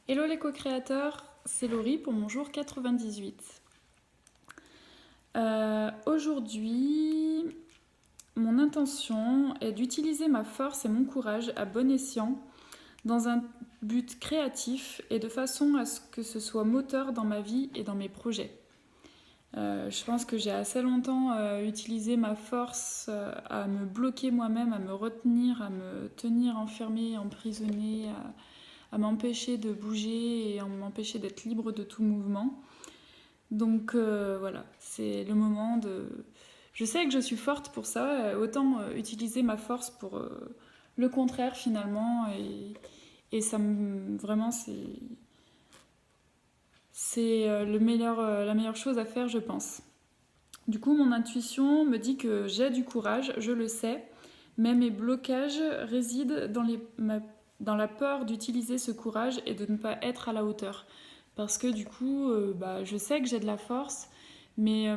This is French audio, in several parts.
Hello les co-créateurs, c'est Laurie pour mon jour 98. Aujourd'hui, mon intention est d'utiliser ma force et mon courage à bon escient dans un but créatif et de façon à ce que ce soit moteur dans ma vie et dans mes projets. Je pense que j'ai assez longtemps utilisé ma force à me bloquer moi-même, à me retenir, à me tenir enfermée, emprisonnée, à m'empêcher de bouger et à m'empêcher d'être libre de tout mouvement. Donc voilà, c'est le moment de... Je sais que je suis forte pour ça, autant utiliser ma force pour le contraire finalement. Et ça me... Vraiment, c'est la meilleure chose à faire, je pense. Du coup, mon intuition me dit que j'ai du courage, je le sais, mais mes blocages résident dans la peur d'utiliser ce courage et de ne pas être à la hauteur. Parce que du coup, je sais que j'ai de la force, mais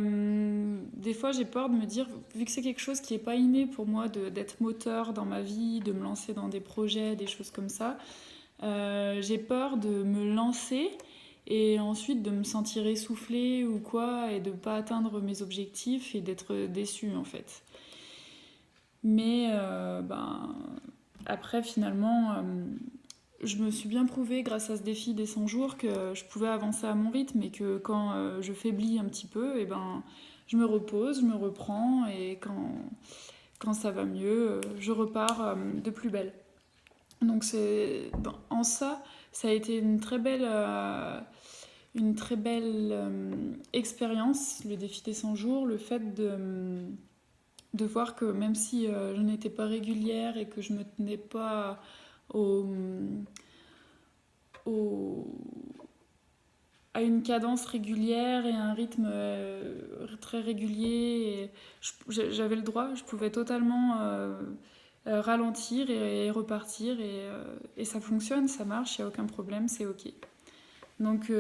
des fois j'ai peur de me dire, vu que c'est quelque chose qui n'est pas inné pour moi d'être moteur dans ma vie, de me lancer dans des projets, des choses comme ça, j'ai peur de me lancer et ensuite de me sentir essoufflée ou quoi et de ne pas atteindre mes objectifs et d'être déçue en fait. Mais après finalement, je me suis bien prouvé grâce à ce défi des 100 jours que je pouvais avancer à mon rythme et que quand je faiblis un petit peu, et ben, je me repose, je me reprends et quand ça va mieux, je repars de plus belle. Donc en ça, ça a été une très belle expérience, le défi des 100 jours, le fait de voir que même si je n'étais pas régulière et que je ne me tenais pas au, au, à une cadence régulière et un rythme très régulier, j'avais le droit, je pouvais totalement ralentir et repartir et ça fonctionne, ça marche, il n'y a aucun problème, c'est ok. Donc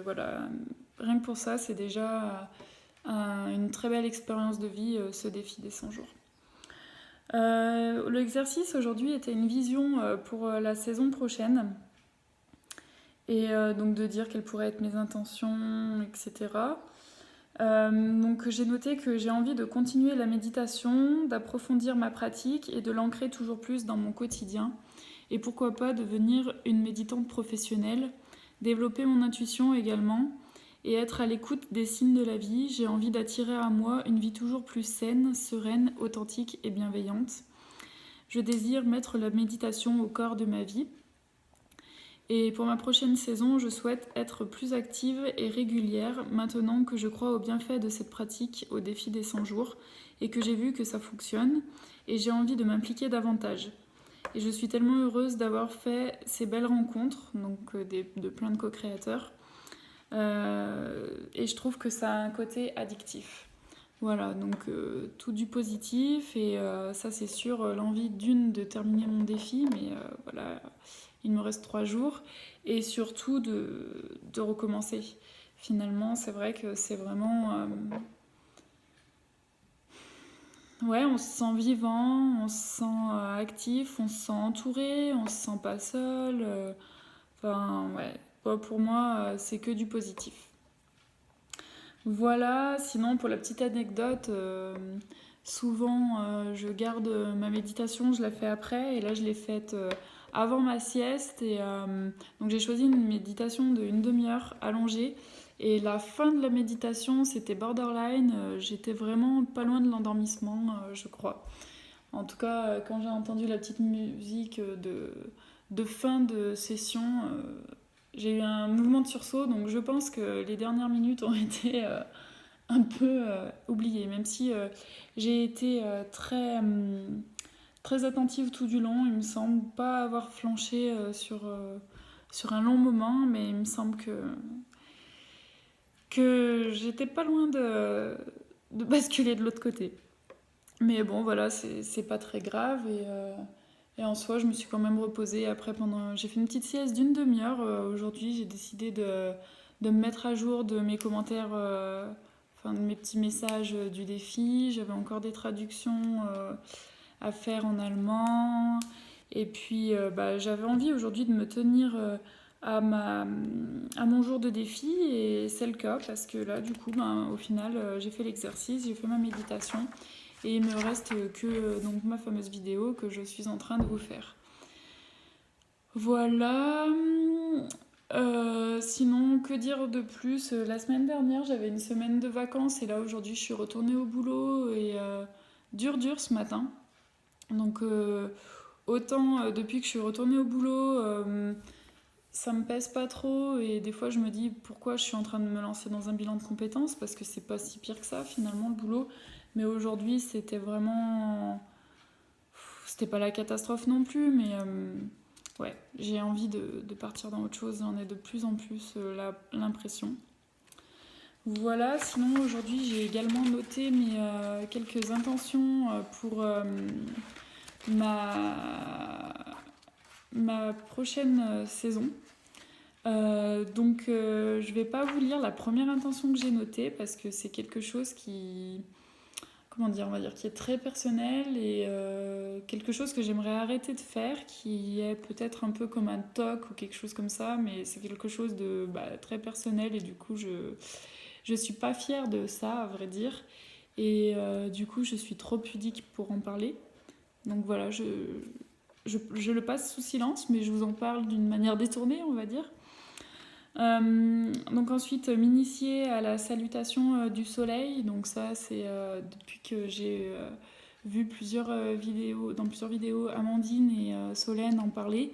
voilà, rien que pour ça, c'est déjà une très belle expérience de vie, ce défi des 100 jours. L'exercice aujourd'hui était une vision pour la saison prochaine et donc de dire quelles pourraient être mes intentions, etc. Donc j'ai noté que j'ai envie de continuer la méditation, d'approfondir ma pratique et de l'ancrer toujours plus dans mon quotidien. Et pourquoi pas devenir une méditante professionnelle, développer mon intuition également et être à l'écoute des signes de la vie. J'ai envie d'attirer à moi une vie toujours plus saine, sereine, authentique et bienveillante. Je désire mettre la méditation au corps de ma vie. Et pour ma prochaine saison, je souhaite être plus active et régulière maintenant que je crois au bienfait de cette pratique au défi des 100 jours et que j'ai vu que ça fonctionne et j'ai envie de m'impliquer davantage. Et je suis tellement heureuse d'avoir fait ces belles rencontres, donc de plein de co-créateurs. Et je trouve que ça a un côté addictif. Voilà, donc tout du positif et ça c'est sûr, l'envie de terminer mon défi, mais voilà, il me reste 3 jours et surtout de recommencer. Finalement, c'est vrai que c'est vraiment... ouais, on se sent vivant, on se sent actif, on se sent entouré, on se sent pas seul. Enfin, ouais, pour moi, c'est que du positif. Voilà, sinon pour la petite anecdote, souvent je garde ma méditation, je la fais après et là je l'ai faite avant ma sieste et donc j'ai choisi une méditation de une demi-heure allongée et la fin de la méditation c'était borderline, j'étais vraiment pas loin de l'endormissement je crois. En tout cas quand j'ai entendu la petite musique de fin de session, j'ai eu un mouvement de sursaut, donc je pense que les dernières minutes ont été un peu oubliées, même si j'ai été très attentive tout du long. Il me semble pas avoir flanché sur un long moment, mais il me semble que j'étais pas loin de basculer de l'autre côté. Mais bon, voilà, c'est pas très grave et en soi, je me suis quand même reposée après j'ai fait une petite sieste d'une demi-heure. Aujourd'hui, j'ai décidé de me mettre à jour de mes commentaires, enfin de mes petits messages du défi. J'avais encore des traductions à faire en allemand. Et puis, j'avais envie aujourd'hui de me tenir à mon jour de défi, et c'est le cas parce que là du coup au final j'ai fait l'exercice, j'ai fait ma méditation et il me reste que donc ma fameuse vidéo que je suis en train de vous faire. Voilà. Sinon, que dire de plus? La semaine dernière, j'avais une semaine de vacances et là aujourd'hui, je suis retournée au boulot et dur ce matin. Donc autant depuis que je suis retournée au boulot, ça me pèse pas trop et des fois je me dis pourquoi je suis en train de me lancer dans un bilan de compétences parce que c'est pas si pire que ça finalement le boulot. Mais aujourd'hui, c'était vraiment, c'était pas la catastrophe non plus, mais ouais, j'ai envie de partir dans autre chose, j'en ai de plus en plus l'impression. Voilà, sinon aujourd'hui j'ai également noté quelques intentions pour ma prochaine saison. Donc je vais pas vous lire la première intention que j'ai notée parce que c'est quelque chose qui, comment dire, on va dire qui est très personnel et quelque chose que j'aimerais arrêter de faire, qui est peut-être un peu comme un toc ou quelque chose comme ça, mais c'est quelque chose de très personnel et du coup je suis pas fière de ça à vrai dire et du coup je suis trop pudique pour en parler. Donc voilà, je le passe sous silence, mais je vous en parle d'une manière détournée, on va dire. Donc ensuite, m'initier à la salutation du soleil. Donc ça, c'est depuis que j'ai vu dans plusieurs vidéos, Amandine et Solène en parler.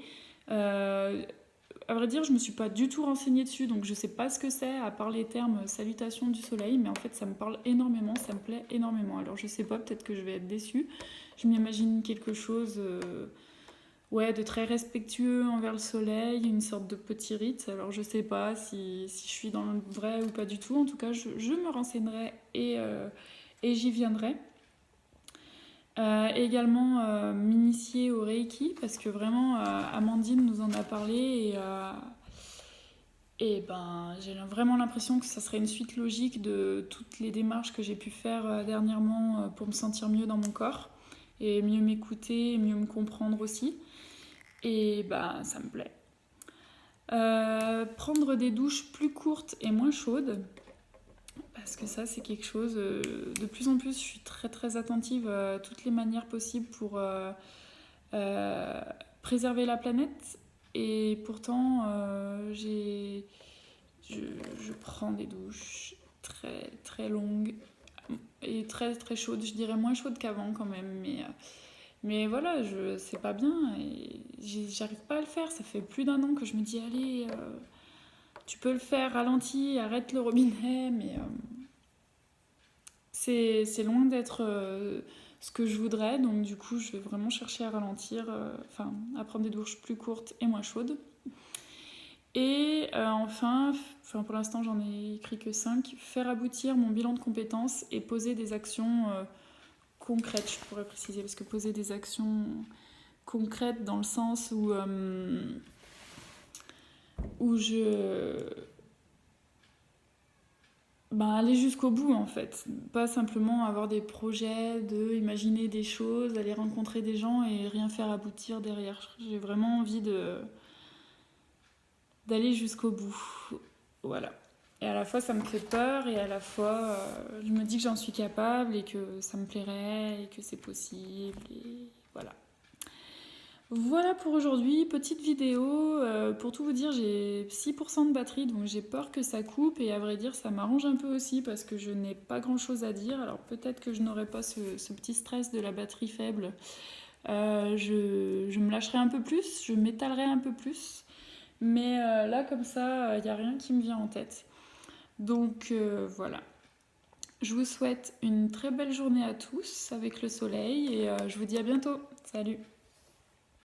À vrai dire, je me suis pas du tout renseignée dessus, donc je sais pas ce que c'est, à part les termes salutation du soleil, mais en fait ça me parle énormément, ça me plaît énormément. Alors je sais pas, peut-être que je vais être déçue. Je m'imagine quelque chose de très respectueux envers le soleil, une sorte de petit rite. Alors je sais pas si je suis dans le vrai ou pas du tout. En tout cas, je me renseignerai et j'y viendrai. Également m'initier au Reiki parce que vraiment Amandine nous en a parlé et j'ai vraiment l'impression que ça serait une suite logique de toutes les démarches que j'ai pu faire dernièrement pour me sentir mieux dans mon corps et mieux m'écouter et mieux me comprendre aussi. Et ça me plaît. Prendre des douches plus courtes et moins chaudes, parce que ça c'est quelque chose, de plus en plus je suis très très attentive à toutes les manières possibles pour préserver la planète, et pourtant je prends des douches très très longues et très très chaudes, je dirais moins chaudes qu'avant quand même, mais voilà, c'est pas bien et j'arrive pas à le faire. Ça fait plus d'1 an que je me dis allez, tu peux le faire, ralentis, arrête le robinet, mais c'est loin d'être ce que je voudrais. Donc du coup, je vais vraiment chercher à ralentir, à prendre des douches plus courtes et moins chaudes. Et enfin, pour l'instant j'en ai écrit que 5, faire aboutir mon bilan de compétences et poser des actions concrètes, je pourrais préciser, parce que poser des actions concrètes dans le sens où aller jusqu'au bout en fait, pas simplement avoir des projets, imaginer des choses, aller rencontrer des gens et rien faire aboutir derrière. J'ai vraiment envie d'aller jusqu'au bout, voilà. Et à la fois ça me fait peur et à la fois je me dis que j'en suis capable et que ça me plairait et que c'est possible et voilà. Voilà pour aujourd'hui, petite vidéo. Pour tout vous dire, j'ai 6% de batterie, donc j'ai peur que ça coupe. Et à vrai dire, ça m'arrange un peu aussi parce que je n'ai pas grand chose à dire. Alors peut-être que je n'aurai pas ce petit stress de la batterie faible. Je me lâcherai un peu plus, je m'étalerai un peu plus. Mais là, comme ça, il n'y a rien qui me vient en tête. Donc voilà. Je vous souhaite une très belle journée à tous avec le soleil et je vous dis à bientôt. Salut!